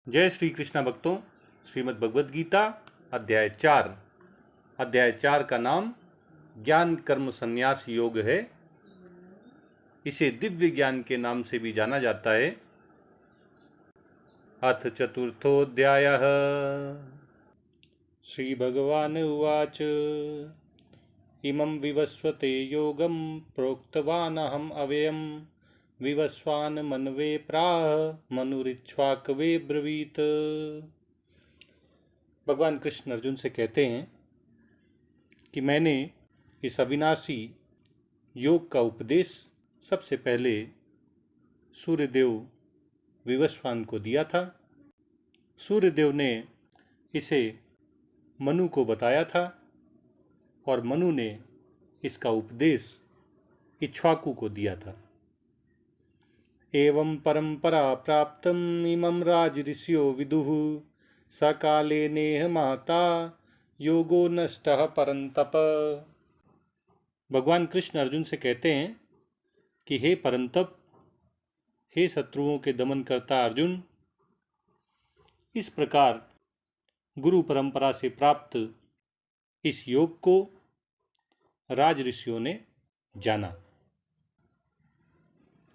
जय श्री कृष्णा भक्तों। श्रीमद् भगवद गीता अध्याय 4 का नाम ज्ञान कर्म संन्यास योग है। इसे दिव्य ज्ञान के नाम से भी जाना जाता है। अथ चतुर्थोऽध्यायः। श्री भगवान उवाच इमं विवस्वते योगं प्रोक्तवानहम् अव्ययम् विवस्वान् मनवे प्राह मनुरिक्ष्वाकवे ब्रवीत। भगवान कृष्ण अर्जुन से कहते हैं कि मैंने इस अविनाशी योग का उपदेश सबसे पहले सूर्यदेव विवस्वान को दिया था। सूर्यदेव ने इसे मनु को बताया था और मनु ने इसका उपदेश इक्ष्वाकु को दिया था। एवं परंपरा प्राप्तम इमं राज ऋषियो विदुः सकाले नेह महता योगो नष्टः परंतप। भगवान कृष्ण अर्जुन से कहते हैं कि हे परंतप, हे शत्रुओं के दमन करता अर्जुन, इस प्रकार गुरु परंपरा से प्राप्त इस योग को राज ऋषियों ने जाना,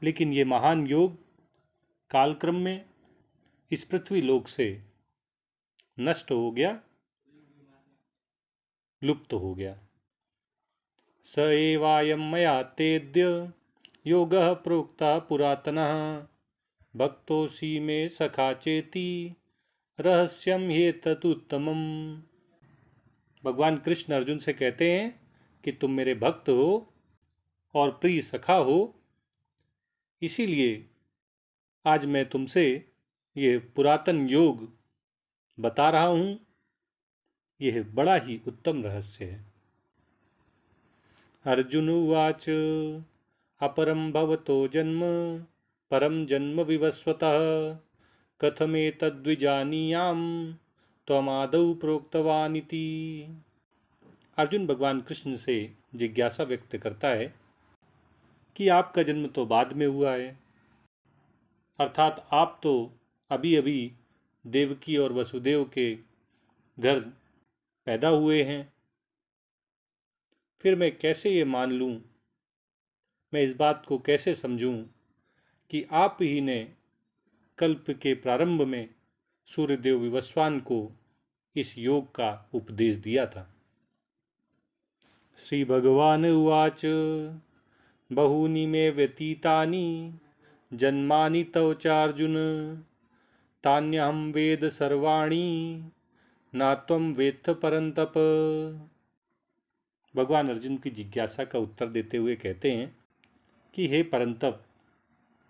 लेकिन ये महान योग कालक्रम में इस पृथ्वी लोक से नष्ट हो गया, लुप्त हो गया। स एवायं मया तेद्य योगः प्रोक्तः पुरातनः भक्तोऽसि मे सखा चेति रहस्यम ह्येतदुत्तमम्। भगवान कृष्ण अर्जुन से कहते हैं कि तुम मेरे भक्त हो और प्रिय सखा हो, इसीलिए आज मैं तुमसे यह पुरातन योग बता रहा हूं। यह बड़ा ही उत्तम रहस्य है। अर्जुन उवाच अपरं भवतो जन्म परम जन्म विवस्वतः कथमेतद्विजानीयाम् त्वमादौ प्रोक्तवानिति। अर्जुन भगवान कृष्ण से जिज्ञासा व्यक्त करता है कि आपका जन्म तो बाद में हुआ है, अर्थात आप तो अभी अभी देवकी और वसुदेव के घर पैदा हुए हैं। फिर मैं कैसे ये मान लूं, मैं इस बात को कैसे समझूं कि आप ही ने कल्प के प्रारंभ में सूर्यदेव विवस्वान को इस योग का उपदेश दिया था। श्री भगवान उवाच बहूनि मे व्यतीतानि जन्मानि तव चार्जुन तान्यहं वेद सर्वाणि न त्वं वेत्थ परंतप। भगवान अर्जुन की जिज्ञासा का उत्तर देते हुए कहते हैं कि हे परंतप,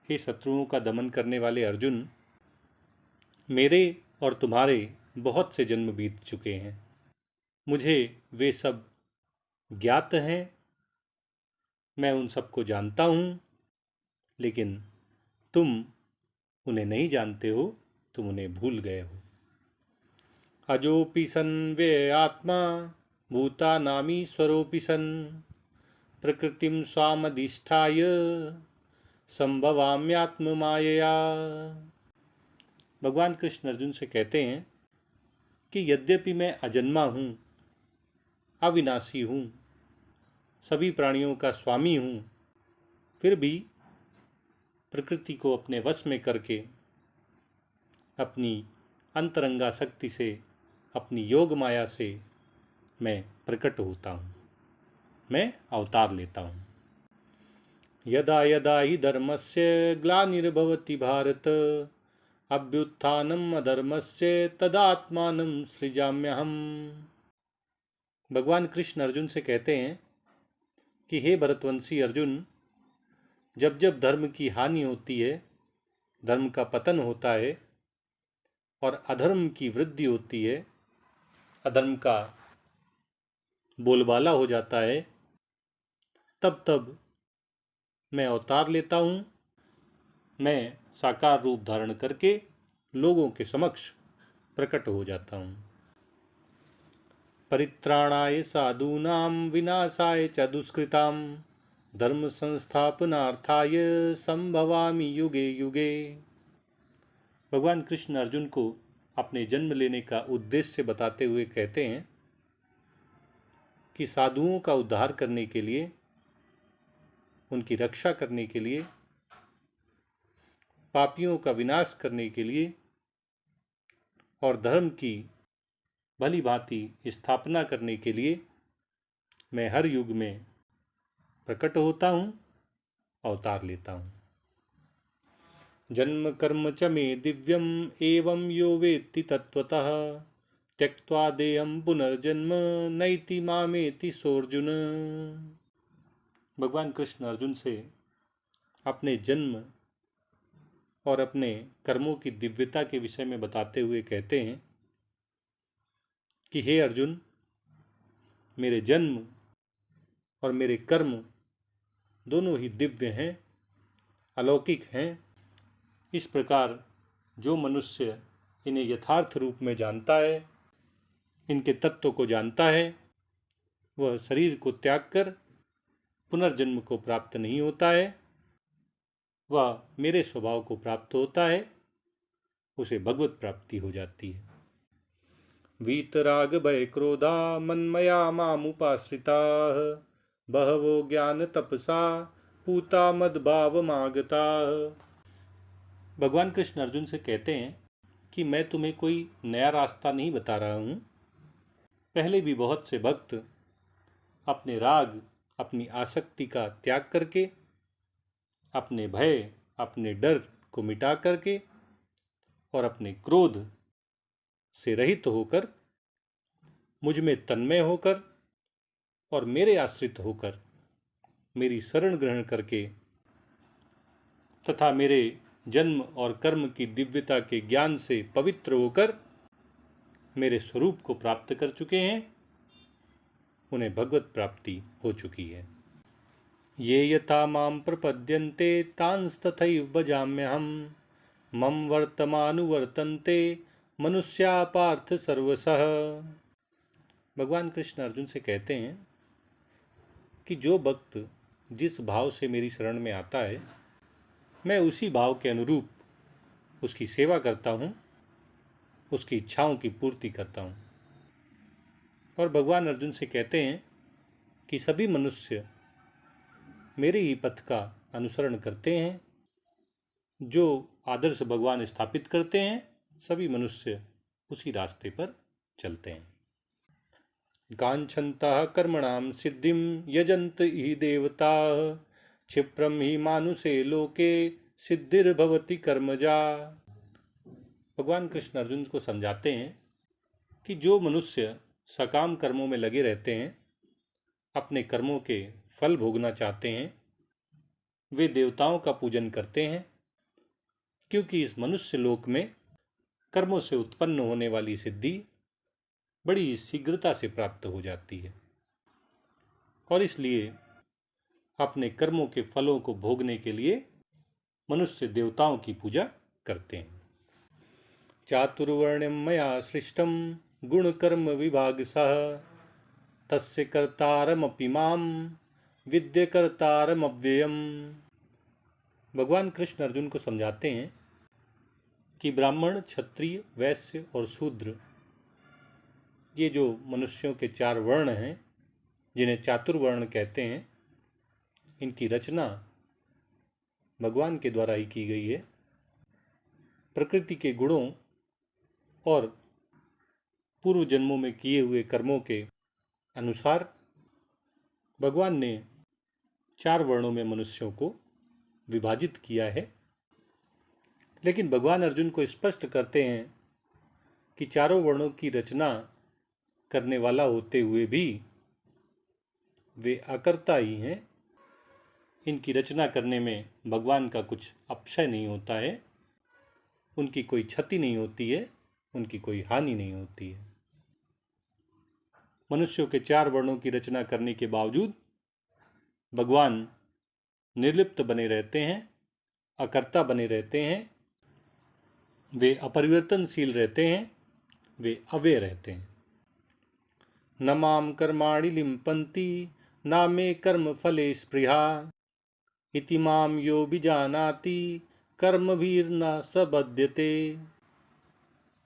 हे शत्रुओं का दमन करने वाले अर्जुन, मेरे और तुम्हारे बहुत से जन्म बीत चुके हैं, मुझे वे सब ज्ञात हैं, मैं उन सबको जानता हूँ, लेकिन तुम उन्हें नहीं जानते हो, तुम उन्हें भूल गए हो। अजोपि सन् व्ययात्मा भूतानामीश्वरोऽपि सन् प्रकृतिं स्वामधिष्ठाय संभवाम्यात्ममायया। भगवान कृष्ण अर्जुन से कहते हैं कि यद्यपि मैं अजन्मा हूँ, अविनाशी हूँ, सभी प्राणियों का स्वामी हूँ, फिर भी प्रकृति को अपने वश में करके अपनी अंतरंगा शक्ति से, अपनी योग माया से मैं प्रकट होता हूँ, मैं अवतार लेता हूँ। यदा यदा हि धर्मस्य ग्लानिर्भवति भारत अभ्युत्थानम् अधर्मस्य तदात्मानं सृजाम्यहम्। भगवान कृष्ण अर्जुन से कहते हैं कि हे भरतवंशी अर्जुन, जब जब धर्म की हानि होती है, धर्म का पतन होता है और अधर्म की वृद्धि होती है, अधर्म का बोलबाला हो जाता है, तब तब मैं अवतार लेता हूँ। मैं साकार रूप धारण करके लोगों के समक्ष प्रकट हो जाता हूँ। परित्राणाय साधूनां विनाशाय च दुष्कृतां धर्म संस्थापनार्थाय संभवामि युगे युगे। भगवान कृष्ण अर्जुन को अपने जन्म लेने का उद्देश्य बताते हुए कहते हैं कि साधुओं का उद्धार करने के लिए, उनकी रक्षा करने के लिए, पापियों का विनाश करने के लिए और धर्म की भली भांति स्थापना करने के लिए मैं हर युग में प्रकट होता हूँ, अवतार लेता हूँ। जन्म कर्म च मे दिव्यम एवं यो वेत्ति तत्वतः त्यक्त्वा देयं पुनर्जन्म नैति मामेति सोऽर्जुन। भगवान कृष्ण अर्जुन से अपने जन्म और अपने कर्मों की दिव्यता के विषय में बताते हुए कहते हैं कि हे अर्जुन, मेरे जन्म और मेरे कर्म दोनों ही दिव्य हैं, अलौकिक हैं। इस प्रकार जो मनुष्य इन्हें यथार्थ रूप में जानता है, इनके तत्व को जानता है, वह शरीर को त्याग कर पुनर्जन्म को प्राप्त नहीं होता है, वह मेरे स्वभाव को प्राप्त होता है, उसे भगवत प्राप्ति हो जाती है। वीतराग भय क्रोधा मन्मया मामुपाश्रिताः बहवो ज्ञान तपसा पूता मद्भाव मागता। भगवान कृष्ण अर्जुन से कहते हैं कि मैं तुम्हें कोई नया रास्ता नहीं बता रहा हूँ। पहले भी बहुत से भक्त अपने राग, अपनी आसक्ति का त्याग करके, अपने भय, अपने डर को मिटा करके और अपने क्रोध से रहित होकर, मुझ में तन्मय होकर और मेरे आश्रित होकर, मेरी शरण ग्रहण करके तथा मेरे जन्म और कर्म की दिव्यता के ज्ञान से पवित्र होकर मेरे स्वरूप को प्राप्त कर चुके हैं, उन्हें भगवत प्राप्ति हो चुकी है। ये यथा मां प्रपद्यन्ते तांस्तथैव भजाम्यहम् मम वर्तमानुवर्तन्ते मनुष्या पार्थ सर्वशः। भगवान कृष्ण अर्जुन से कहते हैं कि जो भक्त जिस भाव से मेरी शरण में आता है, मैं उसी भाव के अनुरूप उसकी सेवा करता हूँ, उसकी इच्छाओं की पूर्ति करता हूँ। और भगवान अर्जुन से कहते हैं कि सभी मनुष्य मेरे ही पथ का अनुसरण करते हैं। जो आदर्श भगवान स्थापित करते हैं, सभी मनुष्य उसी रास्ते पर चलते हैं। कांक्षन्तः कर्मणां सिद्धिं यजन्त हि देवताः क्षिप्रं हि मानुषे लोके सिद्धिर्भवति कर्मजा। भगवान कृष्ण अर्जुन को समझाते हैं कि जो मनुष्य सकाम कर्मों में लगे रहते हैं, अपने कर्मों के फल भोगना चाहते हैं, वे देवताओं का पूजन करते हैं, क्योंकि इस मनुष्य लोक में कर्मों से उत्पन्न होने वाली सिद्धि बड़ी शीघ्रता से प्राप्त हो जाती है। और इसलिए अपने कर्मों के फलों को भोगने के लिए मनुष्य देवताओं की पूजा करते हैं। चातुर्वर्ण्यं मया सृष्टं गुणकर्म विभागशः तस्य कर्तारमपि मां विद्य कर्तारमव्ययम्। भगवान कृष्ण अर्जुन को समझाते हैं कि ब्राह्मण, क्षत्रिय, वैश्य और शूद्र, ये जो मनुष्यों के 4 वर्ण हैं, जिन्हें चातुर्वर्ण कहते हैं, इनकी रचना भगवान के द्वारा ही की गई है। प्रकृति के गुणों और पूर्व जन्मों में किए हुए कर्मों के अनुसार भगवान ने 4 वर्णों में मनुष्यों को विभाजित किया है। लेकिन भगवान अर्जुन को स्पष्ट करते हैं कि चारों वर्णों की रचना करने वाला होते हुए भी वे अकर्ता ही हैं। इनकी रचना करने में भगवान का कुछ अपक्षय नहीं होता है, उनकी कोई क्षति नहीं होती है, उनकी कोई हानि नहीं होती है। मनुष्यों के 4 वर्णों की रचना करने के बावजूद भगवान निर्लिप्त बने रहते हैं, अकर्ता बने रहते हैं, वे अपरिवर्तनशील रहते हैं, वे अव्यय रहते हैं। न माम कर्माणि लिम्पन्ति न मे कर्म फले स्पृहा इति माम यो विजानाति कर्मभिर्न स बध्यते।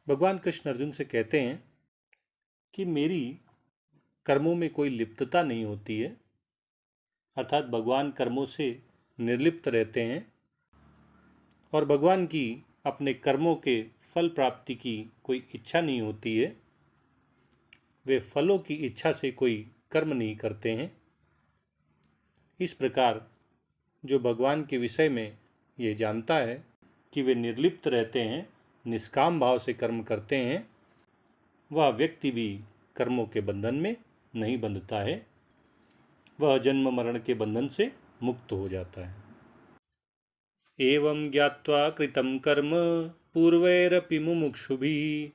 भगवान कृष्ण अर्जुन से कहते हैं कि मेरी कर्मों में कोई लिप्तता नहीं होती है, अर्थात भगवान कर्मों से निर्लिप्त रहते हैं और भगवान की अपने कर्मों के फल प्राप्ति की कोई इच्छा नहीं होती है। वे फलों की इच्छा से कोई कर्म नहीं करते हैं। इस प्रकार जो भगवान के विषय में ये जानता है कि वे निर्लिप्त रहते हैं, निष्काम भाव से कर्म करते हैं, वह व्यक्ति भी कर्मों के बंधन में नहीं बंधता है, वह जन्म मरण के बंधन से मुक्त हो जाता है। एवं ज्ञात्वा कृतं कर्म पूर्वैरपि मुमुक्षुभिः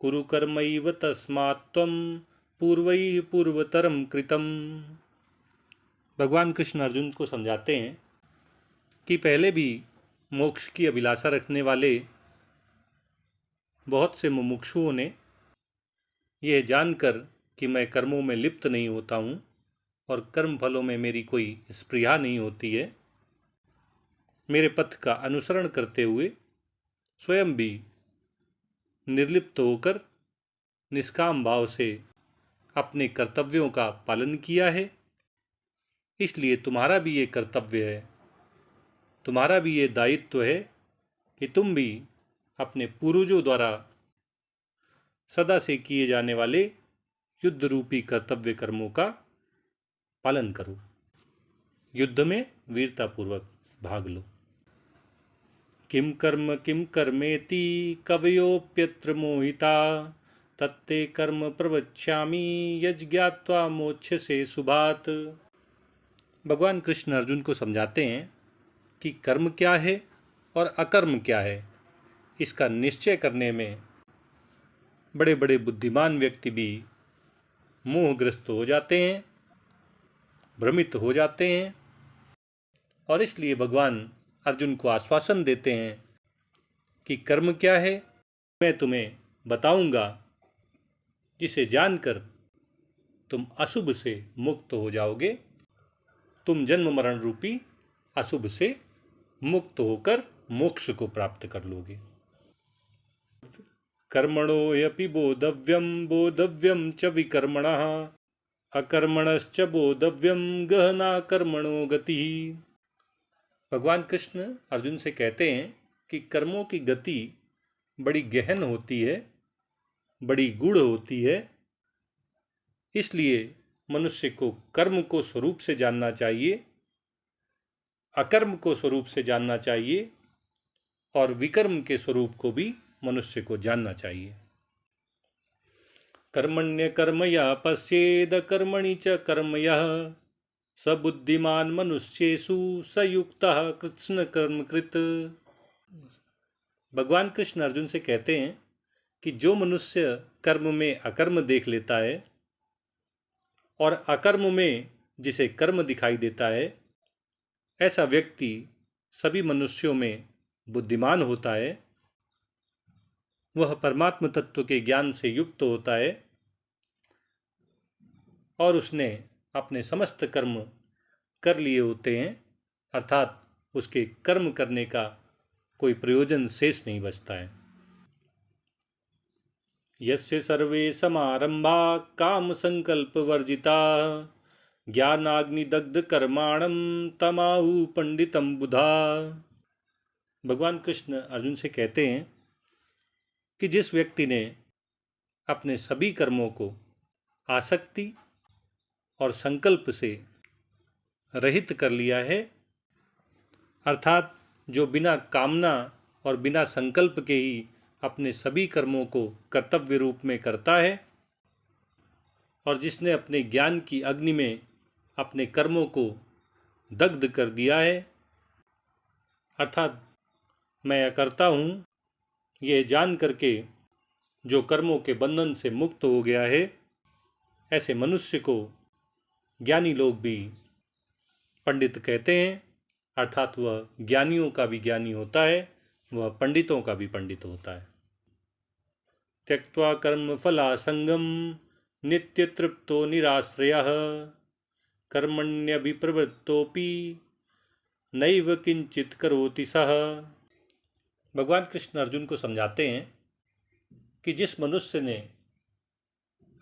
कुरु कर्मैव तस्मात् त्वं पूर्वैः पूर्वतरं कृतं। भगवान कृष्ण अर्जुन को समझाते हैं कि पहले भी मोक्ष की अभिलाषा रखने वाले बहुत से मुमुक्षुओं ने यह जानकर कि मैं कर्मों में लिप्त नहीं होता हूँ और कर्म फलों में मेरी कोई स्पृहा नहीं होती है, मेरे पथ का अनुसरण करते हुए स्वयं भी निर्लिप्त होकर निष्काम भाव से अपने कर्तव्यों का पालन किया है। इसलिए तुम्हारा भी ये कर्तव्य है, तुम्हारा भी ये दायित्व है कि तुम भी अपने पूर्वजों द्वारा सदा से किए जाने वाले युद्ध रूपी कर्तव्य कर्मों का पालन करो, युद्ध में वीरतापूर्वक भाग लो। किम कर्मेति कवयोप्यत्र मोहिता तत्ते कर्म प्रवक्ष्यामि यज्ञात्वा मोक्ष्यसे शुभात्। भगवान कृष्ण अर्जुन को समझाते हैं कि कर्म क्या है और अकर्म क्या है, इसका निश्चय करने में बड़े बड़े बुद्धिमान व्यक्ति भी मोहग्रस्त हो जाते हैं, भ्रमित हो जाते हैं, और इसलिए भगवान अर्जुन को आश्वासन देते हैं कि कर्म क्या है मैं तुम्हें बताऊंगा, जिसे जानकर तुम अशुभ से मुक्त हो जाओगे, तुम जन्म मरण रूपी अशुभ से मुक्त होकर मोक्ष को प्राप्त कर लोगे। कर्मणोऽपि बोधव्यम च विकर्मणः अकर्मणश्च बोधव्यम गहना कर्मणो गति। भगवान कृष्ण अर्जुन से कहते हैं कि कर्मों की गति बड़ी गहन होती है, बड़ी गूढ़ होती है, इसलिए मनुष्य को कर्म को स्वरूप से जानना चाहिए, अकर्म को स्वरूप से जानना चाहिए और विकर्म के स्वरूप को भी मनुष्य को जानना चाहिए। कर्मण्य कर्मया पश्येद कर्मणि च कर्म यः स बुद्धिमान मनुष्येषु स युक्तः कृत्स्न कर्म कृत। भगवान कृष्ण अर्जुन से कहते हैं कि जो मनुष्य कर्म में अकर्म देख लेता है और अकर्म में जिसे कर्म दिखाई देता है, ऐसा व्यक्ति सभी मनुष्यों में बुद्धिमान होता है, वह परमात्म तत्व के ज्ञान से युक्त होता है और उसने अपने समस्त कर्म कर लिए होते हैं, अर्थात उसके कर्म करने का कोई प्रयोजन शेष नहीं बचता है। यस्य सर्वे समारंभा काम संकल्प वर्जिता ज्ञानाग्निदग्ध कर्माणम तमाहु पंडितम बुधा। भगवान कृष्ण अर्जुन से कहते हैं कि जिस व्यक्ति ने अपने सभी कर्मों को आसक्ति और संकल्प से रहित कर लिया है, अर्थात जो बिना कामना और बिना संकल्प के ही अपने सभी कर्मों को कर्तव्य रूप में करता है, और जिसने अपने ज्ञान की अग्नि में अपने कर्मों को दग्ध कर दिया है, अर्थात मैं अकर्ता हूँ ये जान करके जो कर्मों के बंधन से मुक्त हो गया है, ऐसे मनुष्य को ज्ञानी लोग भी पंडित कहते हैं, अर्थात वह ज्ञानियों का भी ज्ञानी होता है, वह पंडितों का भी पंडित होता है। त्यक्त्वा कर्म फलासंगम नित्य तृप्तो निराश्रयः कर्मण्यभिप्रवृत्तोपि नैव किंचित करोति सः। भगवान कृष्ण अर्जुन को समझाते हैं कि जिस मनुष्य ने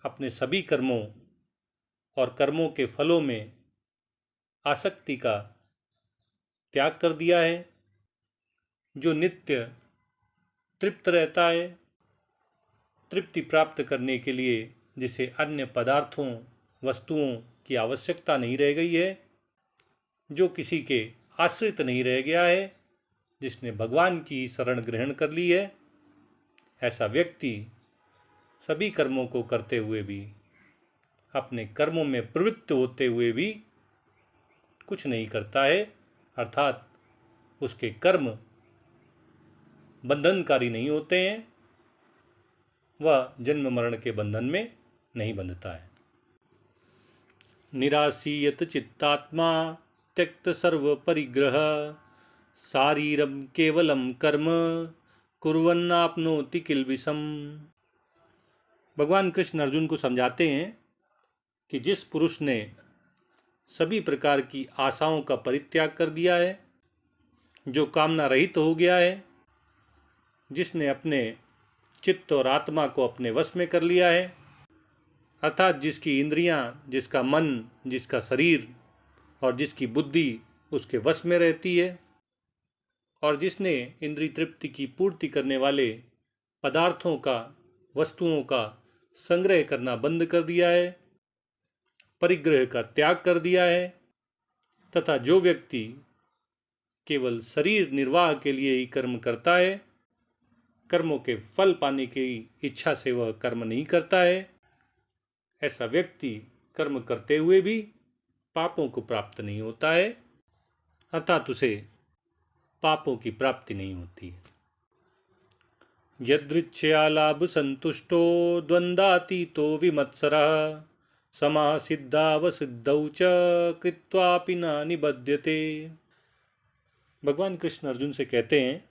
अपने सभी कर्मों और कर्मों के फलों में आसक्ति का त्याग कर दिया है, जो नित्य तृप्त रहता है, तृप्ति प्राप्त करने के लिए जिसे अन्य पदार्थों वस्तुओं की आवश्यकता नहीं रह गई है, जो किसी के आश्रित नहीं रह गया है, जिसने भगवान की शरण ग्रहण कर ली है, ऐसा व्यक्ति सभी कर्मों को करते हुए भी, अपने कर्मों में प्रवृत्त होते हुए भी कुछ नहीं करता है, अर्थात उसके कर्म बंधनकारी नहीं होते हैं, वह जन्म मरण के बंधन में नहीं बंधता है। निराशीयत चित्तात्मा त्यक्त सर्व परिग्रह शारीरम केवलम कर्म कुर्वन्नाप्नोति किल्बिषम। भगवान कृष्ण अर्जुन को समझाते हैं कि जिस पुरुष ने सभी प्रकार की आशाओं का परित्याग कर दिया है, जो कामना रहित हो गया है, जिसने अपने चित्त और आत्मा को अपने वश में कर लिया है, अर्थात जिसकी इंद्रियां, जिसका मन, जिसका शरीर और जिसकी बुद्धि उसके वश में रहती है, और जिसने इंद्रिय तृप्ति की पूर्ति करने वाले पदार्थों का, वस्तुओं का संग्रह करना बंद कर दिया है, परिग्रह का त्याग कर दिया है, तथा जो व्यक्ति केवल शरीर निर्वाह के लिए ही कर्म करता है, कर्मों के फल पाने की इच्छा से वह कर्म नहीं करता है, ऐसा व्यक्ति कर्म करते हुए भी पापों को प्राप्त नहीं होता है, अर्थात उसे पापों की प्राप्ति नहीं होती है। यदृच्छया लाभ संतुष्टो द्वंद्वातीतो विमत्सरः समासिद्धावसिद्धौ च कृत्वापि न निबध्यते। भगवान कृष्ण अर्जुन से कहते हैं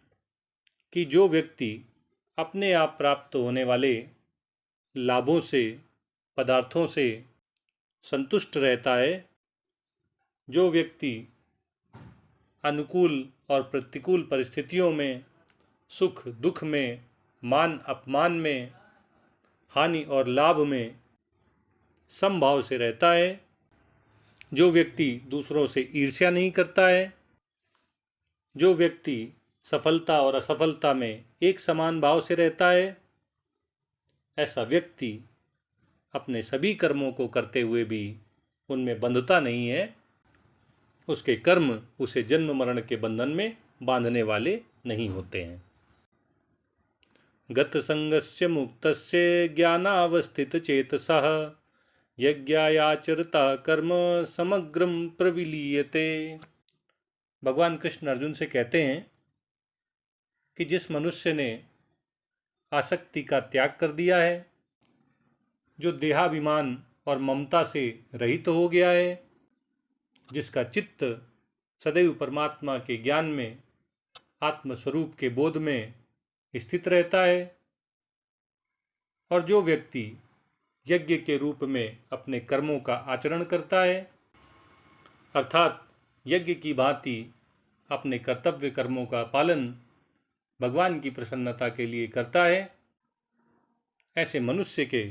कि जो व्यक्ति अपने आप प्राप्त होने वाले लाभों से, पदार्थों से संतुष्ट रहता है, जो व्यक्ति अनुकूल और प्रतिकूल परिस्थितियों में, सुख दुख में, मान अपमान में, हानि और लाभ में समभाव से रहता है, जो व्यक्ति दूसरों से ईर्ष्या नहीं करता है, जो व्यक्ति सफलता और असफलता में एक समान भाव से रहता है, ऐसा व्यक्ति अपने सभी कर्मों को करते हुए भी उनमें बंधता नहीं है, उसके कर्म उसे जन्म मरण के बंधन में बांधने वाले नहीं होते हैं। गत संगस्य मुक्तस्य ज्ञानावस्थित चेतसः यज्ञायाचरता कर्म समग्रम प्रविलीयते। भगवान कृष्ण अर्जुन से कहते हैं कि जिस मनुष्य ने आसक्ति का त्याग कर दिया है, जो देहाभिमान और ममता से रहित हो गया है, जिसका चित्त सदैव परमात्मा के ज्ञान में, आत्मस्वरूप के बोध में स्थित रहता है, और जो व्यक्ति यज्ञ के रूप में अपने कर्मों का आचरण करता है, अर्थात यज्ञ की भांति अपने कर्तव्य कर्मों का पालन भगवान की प्रसन्नता के लिए करता है, ऐसे मनुष्य के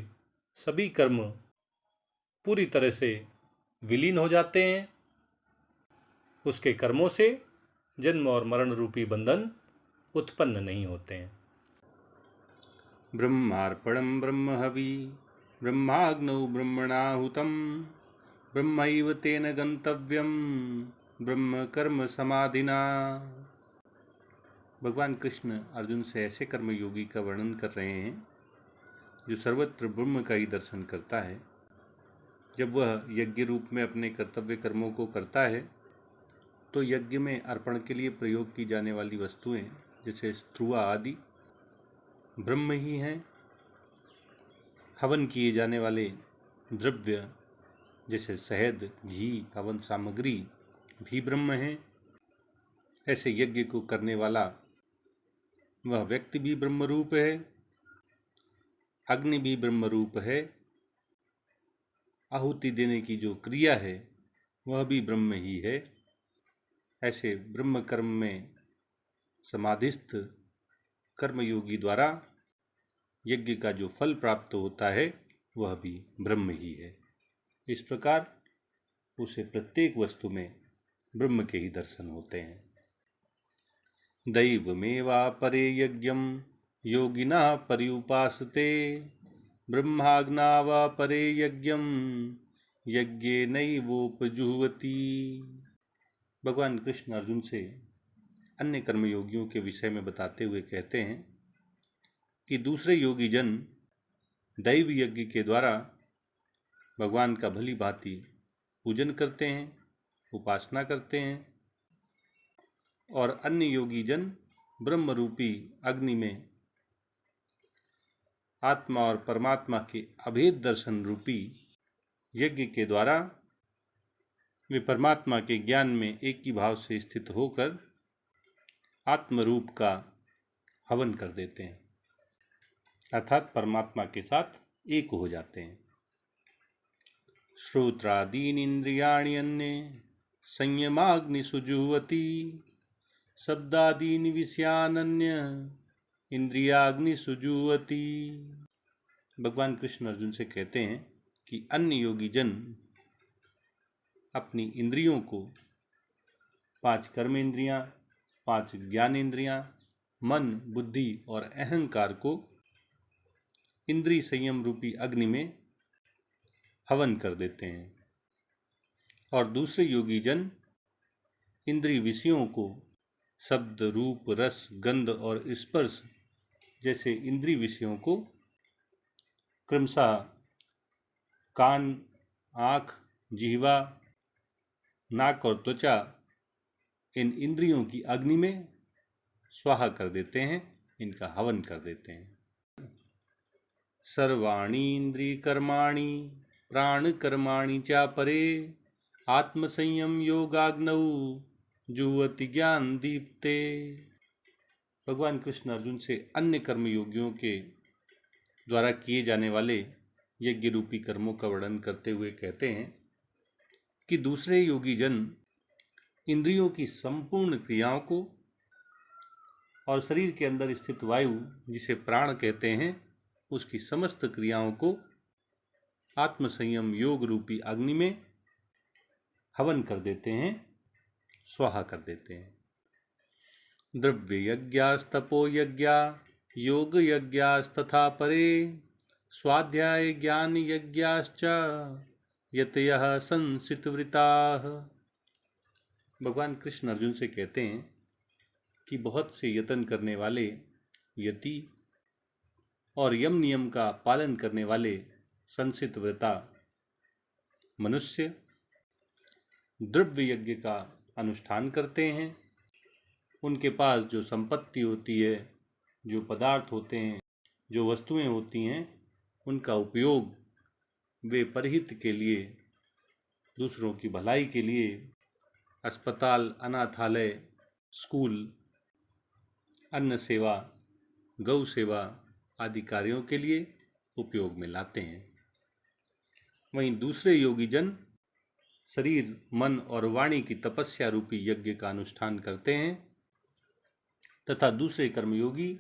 सभी कर्म पूरी तरह से विलीन हो जाते हैं, उसके कर्मों से जन्म और मरण रूपी बंधन उत्पन्न नहीं होते हैं। ब्रह्मार्पणं ब्रह्महवि ब्रह्माग्नौ ब्रह्मणाहुतं ब्रह्मैव तेन गंतव्यं ब्रह्म कर्म समाधिना। भगवान कृष्ण अर्जुन से ऐसे कर्मयोगी का वर्णन कर रहे हैं जो सर्वत्र ब्रह्म का ही दर्शन करता है। जब वह यज्ञ रूप में अपने कर्तव्य कर्मों को करता है तो यज्ञ में अर्पण के लिए प्रयोग की जाने वाली वस्तुएं जैसे स्त्रुआ आदि ब्रह्म ही हैं। हवन किए जाने वाले द्रव्य जैसे शहद, घी, हवन सामग्री भी ब्रह्म हैं। ऐसे यज्ञ को करने वाला वह व्यक्ति भी ब्रह्म रूप है, अग्नि भी ब्रह्म रूप है, आहुति देने की जो क्रिया है वह भी ब्रह्म ही है। ऐसे ब्रह्म कर्म में समाधिस्थ कर्मयोगी द्वारा यज्ञ का जो फल प्राप्त होता है वह भी ब्रह्म ही है। इस प्रकार उसे प्रत्येक वस्तु में ब्रह्म के ही दर्शन होते हैं। दैवमेवापरे यज्ञं योगिनः पर्युपासते ब्रह्माज्ञावापरे यज्ञं यज्ञेनैवोपजुह्वति। भगवान कृष्ण अर्जुन से अन्य कर्मयोगियों के विषय में बताते हुए कहते हैं कि दूसरे योगी जन दैव यज्ञ के द्वारा भगवान का भली भांति पूजन करते हैं, उपासना करते हैं, और अन्य योगी जन ब्रह्म रूपी अग्नि में आत्मा और परमात्मा के अभेद दर्शन रूपी यज्ञ के द्वारा वे परमात्मा के ज्ञान में एक ही भाव से स्थित होकर आत्मरूप का हवन कर देते हैं, अर्थात परमात्मा के साथ एक हो जाते हैं। श्रोत्रादीन इंद्रियाणि अन्ये संयमाग्निषु जुह्वति शब्दादीन विषयानन्य इंद्रियाग्निषु जुह्वति। भगवान कृष्ण अर्जुन से कहते हैं कि अन्य योगी जन अपनी इंद्रियों को 5 कर्म इंद्रियां, 5 ज्ञान इंद्रियां, मन, बुद्धि और अहंकार को इंद्रिय संयम रूपी अग्नि में हवन कर देते हैं, और दूसरे योगी जन इंद्रिय विषयों को शब्द, रूप, रस, गंध और स्पर्श जैसे इंद्रिय विषयों को क्रमशः कान, आँख, जिह्वा, नाक और त्वचा इन इंद्रियों की अग्नि में स्वाहा कर देते हैं, इनका हवन कर देते हैं। सर्वाणि इंद्रिय कर्माणि प्राण कर्माणि चापरे आत्मसंयम योगाग्नौ जुह्वति ज्ञान दीप्ते। भगवान कृष्ण अर्जुन से अन्य कर्मयोगियों के द्वारा किए जाने वाले यज्ञ रूपी कर्मों का वर्णन करते हुए कहते हैं कि दूसरे योगी जन इंद्रियों की संपूर्ण क्रियाओं को और शरीर के अंदर स्थित वायु जिसे प्राण कहते हैं उसकी समस्त क्रियाओं को आत्मसंयम योग रूपी अग्नि में हवन कर देते हैं, स्वाहा कर देते हैं। द्रव्य यज्ञास्तपो यज्ञा योग यज्ञास्तथा परे स्वाध्याय ज्ञान यज्ञाश्च यतयः संसितवृताः। भगवान कृष्ण अर्जुन से कहते हैं कि बहुत से यतन करने वाले यति और यम नियम का पालन करने वाले संसित व्रता मनुष्य द्रव्य यज्ञ का अनुष्ठान करते हैं। उनके पास जो संपत्ति होती है, जो पदार्थ होते हैं, जो वस्तुएं होती हैं, उनका उपयोग वे परहित के लिए, दूसरों की भलाई के लिए अस्पताल, अनाथालय, स्कूल, अन्न सेवा, गौ सेवा आदि कार्यों के लिए उपयोग में लाते हैं। वहीं दूसरे योगी जन शरीर, मन और वाणी की तपस्या रूपी यज्ञ का अनुष्ठान करते हैं तथा दूसरे कर्मयोगी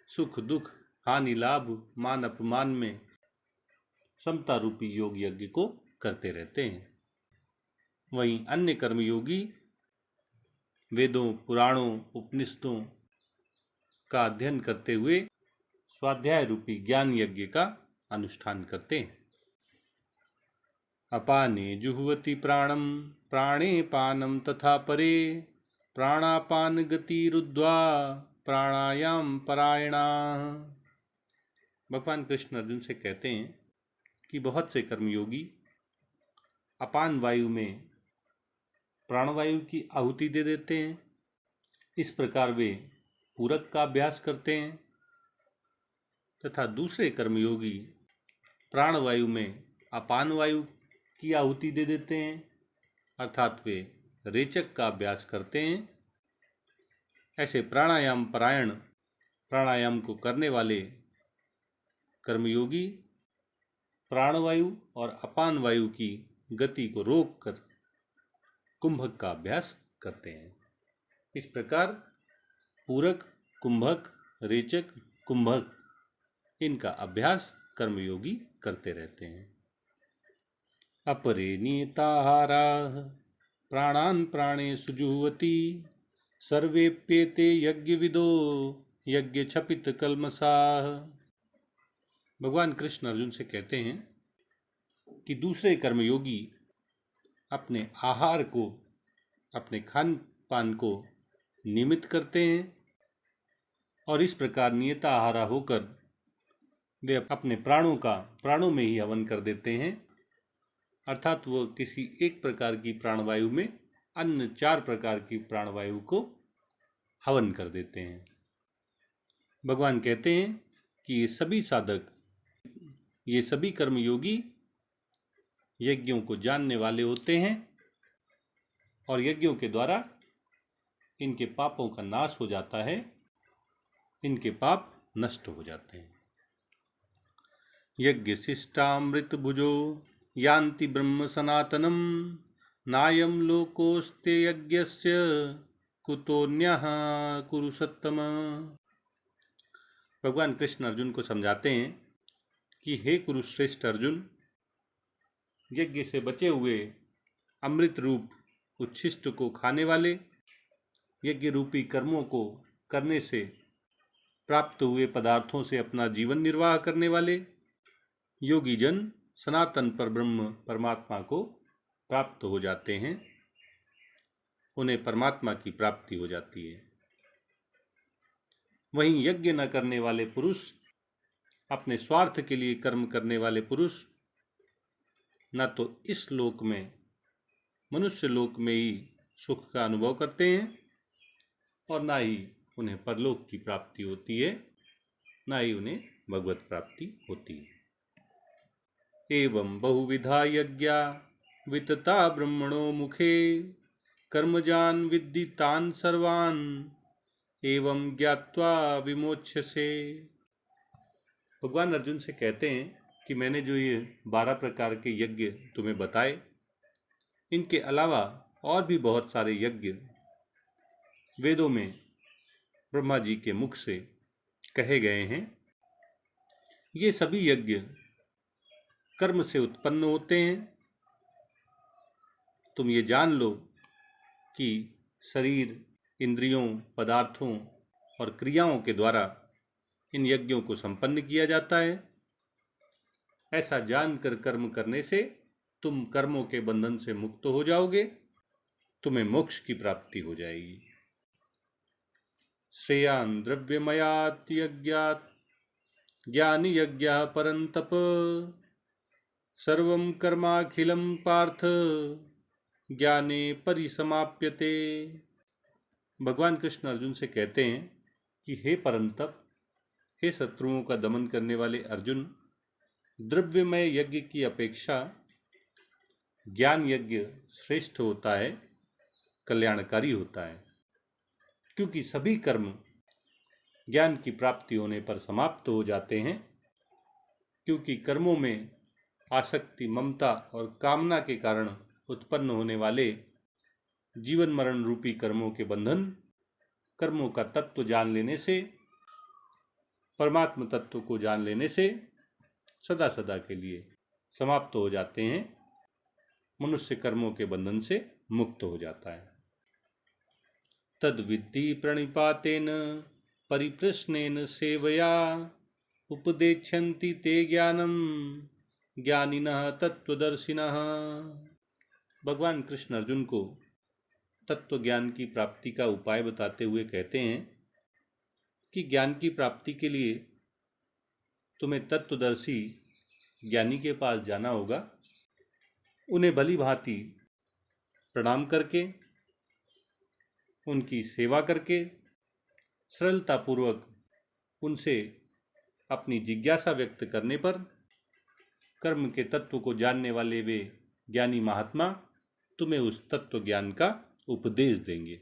सुख, दुख, हानि, लाभ, मान, अपमान में समता रूपी योग यज्ञ को करते रहते हैं। वहीं अन्य कर्मयोगी वेदों, पुराणों, उपनिषदों का अध्ययन करते हुए स्वाध्याय रूपी ज्ञान यज्ञ का अनुष्ठान करते हैं। अपाने जुह्वति प्राणम प्राणे पानम तथा परे प्राणापान गतिरुद्ध्वा प्राणायाम परायणा। भगवान कृष्ण अर्जुन से कहते हैं कि बहुत से कर्मयोगी अपान वायु में प्राणवायु की आहुति दे देते हैं। इस प्रकार वे पूरक का अभ्यास करते हैं तथा दूसरे कर्मयोगी प्राणवायु में अपान वायु की आहुति दे देते हैं, अर्थात वे रेचक का अभ्यास करते हैं। ऐसे प्राणायाम परायण, प्राणायाम को करने वाले कर्मयोगी प्राणवायु और अपान वायु की गति को रोककर कुंभक का अभ्यास करते हैं। इस प्रकार पूरक, कुंभक, रेचक, कुंभक इनका अभ्यास कर्मयोगी करते रहते हैं। अपरे नियताहाराः प्राणान् प्राणेषु जुह्वति सर्वेप्येते यज्ञविदो यज्ञ छपित कल्मषाः। भगवान कृष्ण अर्जुन से कहते हैं कि दूसरे कर्मयोगी अपने आहार को, अपने खान पान को नियमित करते हैं और इस प्रकार नियत आहारा होकर वे अपने प्राणों में ही हवन कर देते हैं, अर्थात वो किसी एक प्रकार की प्राणवायु में अन्य 4 प्रकार की प्राणवायु को हवन कर देते हैं। भगवान कहते हैं कि ये सभी साधक, ये सभी कर्मयोगी यज्ञों को जानने वाले होते हैं और यज्ञों के द्वारा इनके पापों का नाश हो जाता है, इनके पाप नष्ट हो जाते हैं। यज्ञ शिष्टामृत भुजो यान्ति ब्रह्म सनातनम नायम लोकोस्ते यज्ञस्य कुतोन्यः कुरु सत्तम। भगवान कृष्ण अर्जुन को समझाते हैं कि हे कुरुश्रेष्ठ अर्जुन, यज्ञ से बचे हुए अमृत रूप उच्छिष्ट को खाने वाले, यज्ञ रूपी कर्मों को करने से प्राप्त हुए पदार्थों से अपना जीवन निर्वाह करने वाले योगी जन सनातन पर ब्रह्म परमात्मा को प्राप्त हो जाते हैं, उन्हें परमात्मा की प्राप्ति हो जाती है। वहीं यज्ञ न करने वाले पुरुष, अपने स्वार्थ के लिए कर्म करने वाले पुरुष, न तो इस लोक में, मनुष्य लोक में ही सुख का अनुभव करते हैं और ना ही उन्हें परलोक की प्राप्ति होती है, ना ही उन्हें भगवत प्राप्ति होती है। एवं बहुविधा यज्ञा वितता ब्रह्मणो मुखे कर्मजान विद्धि तान सर्वान् एवं ज्ञात्वा विमोच्यसे। भगवान अर्जुन से कहते हैं कि मैंने जो ये 12 प्रकार के यज्ञ तुम्हें बताए, इनके अलावा और भी बहुत सारे यज्ञ वेदों में ब्रह्मा जी के मुख से कहे गए हैं। ये सभी यज्ञ कर्म से उत्पन्न होते हैं। तुम ये जान लो कि शरीर, इंद्रियों, पदार्थों और क्रियाओं के द्वारा इन यज्ञों को संपन्न किया जाता है। ऐसा जानकर कर्म करने से तुम कर्मों के बंधन से मुक्त हो जाओगे, तुम्हें मोक्ष की प्राप्ति हो जाएगी। श्रेयान् द्रव्यमयात् यज्ञात् ज्ञानि यज्ञः परन्तप सर्वं कर्माखिलं पार्थ ज्ञाने परिसमाप्यते। भगवान कृष्ण अर्जुन से कहते हैं कि हे परंतप, हे शत्रुओं का दमन करने वाले अर्जुन, द्रव्यमय यज्ञ की अपेक्षा ज्ञान यज्ञ श्रेष्ठ होता है, कल्याणकारी होता है, क्योंकि सभी कर्म ज्ञान की प्राप्ति होने पर समाप्त हो जाते हैं। क्योंकि कर्मों में आसक्ति, ममता और कामना के कारण उत्पन्न होने वाले जीवन मरण रूपी कर्मों के बंधन कर्मों का तत्व जान लेने से, परमात्म तत्व को जान लेने से सदा सदा के लिए समाप्त हो जाते हैं। मनुष्य कर्मों के बंधन से मुक्त हो जाता है। तद विद्धि प्रणिपातेन परिप्रश्नेन सेवया उपदेक्षन्ति ते ज्ञानम ज्ञानिनः तत्वदर्शिनः। भगवान कृष्ण अर्जुन को तत्व ज्ञान की प्राप्ति का उपाय बताते हुए कहते हैं कि ज्ञान की प्राप्ति के लिए तुम्हें तत्वदर्शी ज्ञानी के पास जाना होगा। उन्हें भली भांति प्रणाम करके, उनकी सेवा करके, सरलतापूर्वक उनसे अपनी जिज्ञासा व्यक्त करने पर कर्म के तत्व को जानने वाले वे ज्ञानी महात्मा तुम्हें उस तत्व ज्ञान का उपदेश देंगे।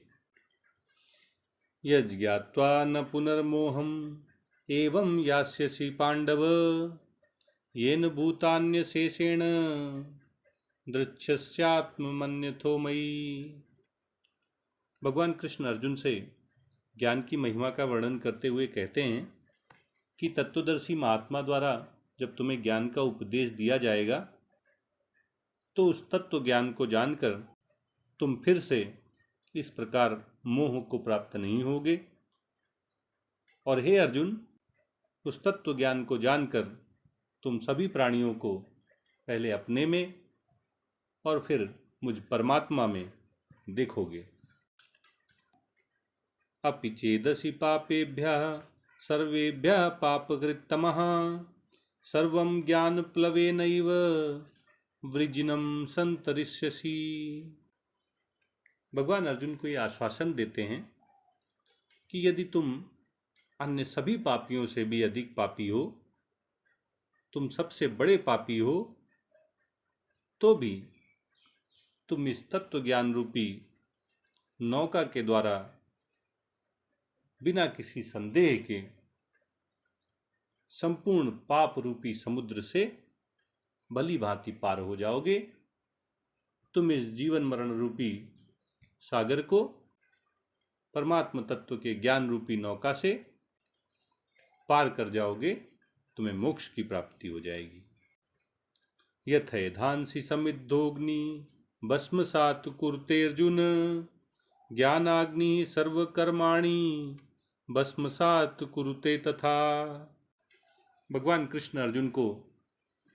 यज्ञात्वा न पुनर्मोहम एवं यास्यसि पांडव येन भूतान्यशेषेण दृच्छस्यात्मन्यथो मयि। भगवान कृष्ण अर्जुन से ज्ञान की महिमा का वर्णन करते हुए कहते हैं कि तत्वदर्शी महात्मा द्वारा जब तुम्हें ज्ञान का उपदेश दिया जाएगा तो उस तत्व ज्ञान को जानकर तुम फिर से इस प्रकार मोह को प्राप्त नहीं होगे। और हे अर्जुन, उस तत्व ज्ञान को जानकर तुम सभी प्राणियों को पहले अपने में और फिर मुझ परमात्मा में देखोगे। अपि चेदसि पापेभ्यः सर्वेभ्यः पापकृत्तमः सर्वं ज्ञानप्लवेनैव वृजिनं संतरिष्यसि। भगवान अर्जुन को ये आश्वासन देते हैं कि यदि तुम अन्य सभी पापियों से भी अधिक पापी हो, तुम सबसे बड़े पापी हो, तो भी तुम इस तत्व ज्ञान रूपी नौका के द्वारा बिना किसी संदेह के संपूर्ण पाप रूपी समुद्र से भली भांति पार हो जाओगे। तुम इस जीवन मरण रूपी सागर को परमात्मा तत्व के ज्ञान रूपी नौका से पार कर जाओगे, तुम्हें मोक्ष की प्राप्ति हो जाएगी। यथैधांसि समिद्धोग्नि भस्मसात् कुरुते अर्जुन ज्ञानाग्नि सर्वकर्माणि भस्मसात् कुरुते तथा। भगवान कृष्ण अर्जुन को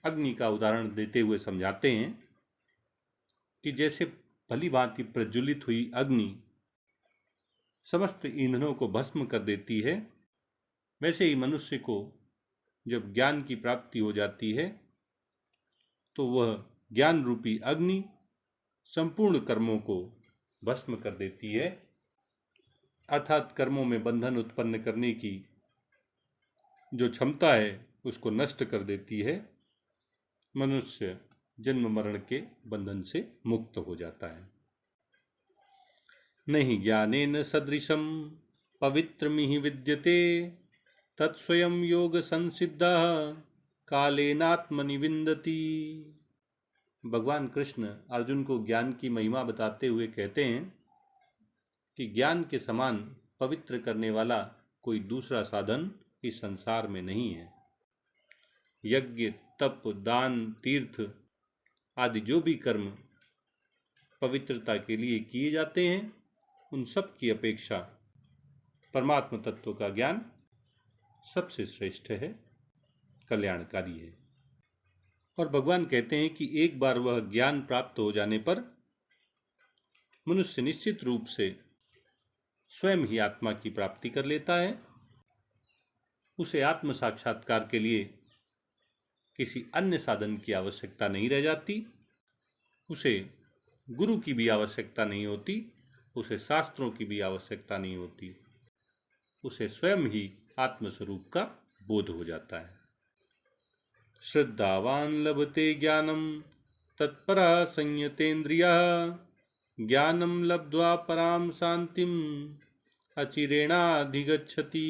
अग्नि का उदाहरण देते हुए समझाते हैं कि जैसे भली भांति प्रज्वलित हुई अग्नि समस्त ईंधनों को भस्म कर देती है, वैसे ही मनुष्य को जब ज्ञान की प्राप्ति हो जाती है तो वह ज्ञान रूपी अग्नि संपूर्ण कर्मों को भस्म कर देती है, अर्थात कर्मों में बंधन उत्पन्न करने की जो क्षमता है उसको नष्ट कर देती है। मनुष्य जन्म मरण के बंधन से मुक्त हो जाता है। नहीं ज्ञानेन सदृशं पवित्रमिहि विद्यते तत्स्वयं योग संसिद्धः कालेनात्मनि विन्दति। भगवान कृष्ण अर्जुन को ज्ञान की महिमा बताते हुए कहते हैं कि ज्ञान के समान पवित्र करने वाला कोई दूसरा साधन इस संसार में नहीं है। यज्ञ, तप, दान, तीर्थ आदि जो भी कर्म पवित्रता के लिए किए जाते हैं, उन सब की अपेक्षा परमात्मा तत्व का ज्ञान सबसे श्रेष्ठ है, कल्याणकारी है। और भगवान कहते हैं कि एक बार वह ज्ञान प्राप्त हो जाने पर मनुष्य निश्चित रूप से स्वयं ही आत्मा की प्राप्ति कर लेता है। उसे आत्म साक्षात्कार के लिए किसी अन्य साधन की आवश्यकता नहीं रह जाती, उसे गुरु की भी आवश्यकता नहीं होती, उसे शास्त्रों की भी आवश्यकता नहीं होती, उसे स्वयं ही आत्मस्वरूप का बोध हो जाता है। श्रद्धावान लभते ज्ञानम तत्परः संयतेन्द्रियः ज्ञानम लब्ध्वा पराम शांतिम अचिरेणाधिगच्छति।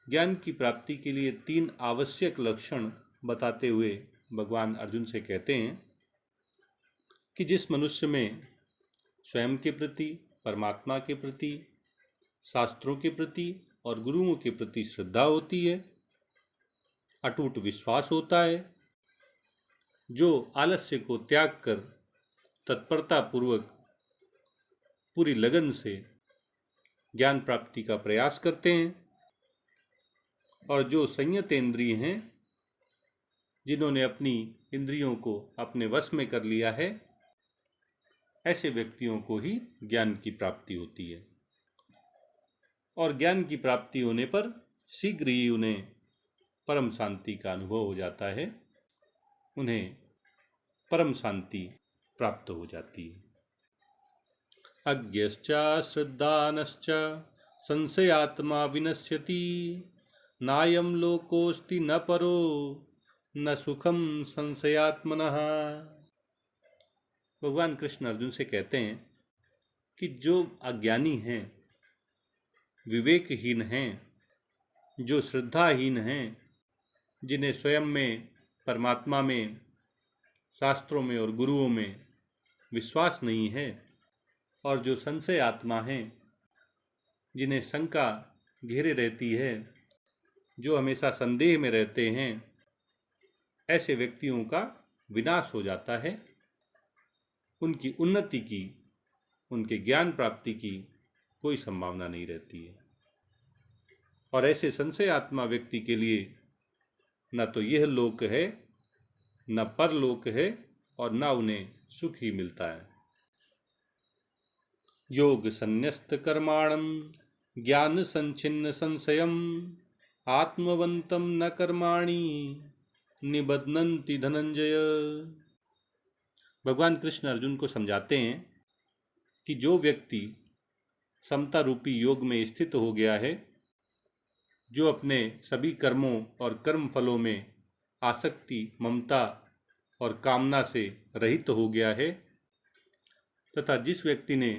ज्ञान की प्राप्ति के लिए 3 आवश्यक लक्षण बताते हुए भगवान अर्जुन से कहते हैं कि जिस मनुष्य में स्वयं के प्रति, परमात्मा के प्रति, शास्त्रों के प्रति और गुरुओं के प्रति श्रद्धा होती है, अटूट विश्वास होता है, जो आलस्य को त्याग कर तत्परता पूर्वक पूरी लगन से ज्ञान प्राप्ति का प्रयास करते हैं, और जो संयत इंद्रिय हैं, जिन्होंने अपनी इंद्रियों को अपने वश में कर लिया है, ऐसे व्यक्तियों को ही ज्ञान की प्राप्ति होती है। और ज्ञान की प्राप्ति होने पर शीघ्र ही उन्हें परम शांति का अनुभव हो जाता है, उन्हें परम शांति प्राप्त हो जाती है। अज्ञश्च श्रद्धानश्च संशयात्मा विनश्यति नायं लोकोस्ति न परो न सुखम संशयात्मनः। भगवान कृष्ण अर्जुन से कहते हैं कि जो अज्ञानी हैं, विवेकहीन हैं, जो श्रद्धाहीन हैं, जिन्हें स्वयं में, परमात्मा में, शास्त्रों में और गुरुओं में विश्वास नहीं है, और जो संशय आत्मा हैं, जिन्हें शंका घेरे रहती है जो हमेशा संदेह में रहते हैं, ऐसे व्यक्तियों का विनाश हो जाता है। उनकी उन्नति की, उनके ज्ञान प्राप्ति की कोई संभावना नहीं रहती है। और ऐसे संशयात्मा व्यक्ति के लिए न तो यह लोक है, न परलोक है, और न उन्हें सुख ही मिलता है। योग संन्यस्त कर्माणम ज्ञान संचिन्न संशयम आत्मवंतम न कर्माणि निबध्नन्ति धनंजय। भगवान कृष्ण अर्जुन को समझाते हैं कि जो व्यक्ति समता रूपी योग में स्थित हो गया है, जो अपने सभी कर्मों और कर्म फलों में आसक्ति, ममता और कामना से रहित हो गया है, तथा जिस व्यक्ति ने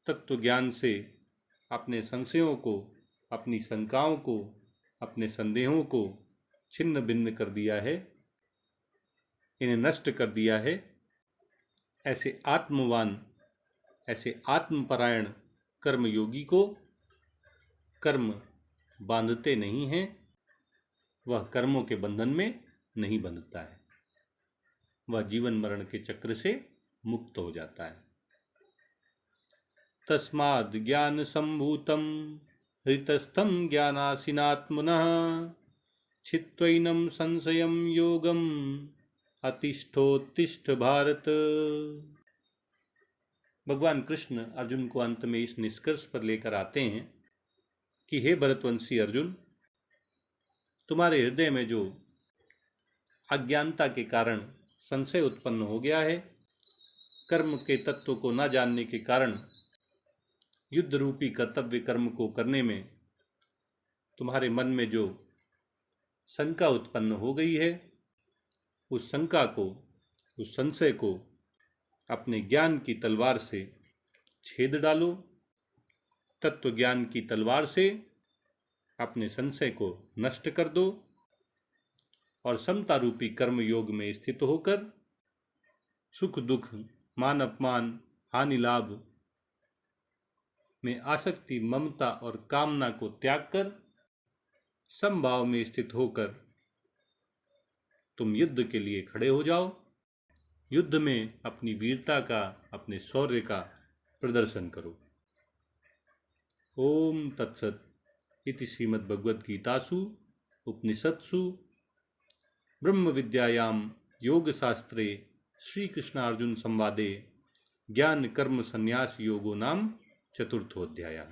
तत्व ज्ञान से अपने संशयों को, अपनी शंकाओं को, अपने संदेहों को छिन्न भिन्न कर दिया है, इन्हें नष्ट कर दिया है, ऐसे आत्मवान, ऐसे आत्मपरायण कर्मयोगी को कर्म बांधते नहीं हैं, वह कर्मों के बंधन में नहीं बंधता है, वह जीवन मरण के चक्र से मुक्त हो जाता है। तस्माद् ज्ञान संभूतम हृतस्थम ज्ञानासीनात्मनः छित्त्वैनं संशयं योगम अतिष्ठोत्तिष्ठ भारत। भगवान कृष्ण अर्जुन को अंत में इस निष्कर्ष पर लेकर आते हैं कि हे भरतवंशी अर्जुन, तुम्हारे हृदय में जो अज्ञानता के कारण संशय उत्पन्न हो गया है, कर्म के तत्व को न जानने के कारण युद्ध रूपी कर्तव्य कर्म को करने में तुम्हारे मन में जो शंका उत्पन्न हो गई है, उस शंका को, उस संशय को अपने ज्ञान की तलवार से छेद डालो। तत्व ज्ञान की तलवार से अपने संशय को नष्ट कर दो और समता रूपी कर्म योग में स्थित होकर सुख दुख, मान अपमान, हानि लाभ में आसक्ति, ममता और कामना को त्याग कर समभाव में स्थित होकर तुम युद्ध के लिए खड़े हो जाओ। युद्ध में अपनी वीरता का, अपने शौर्य का प्रदर्शन करो। ओम तत्सत इति श्रीमद्भगवद्गीतासु उपनिषत्सु ब्रह्म विद्यायां योग शास्त्रे श्री कृष्णार्जुन संवादे ज्ञान कर्म संन्यास योगो नाम चतुर्थोऽध्यायः।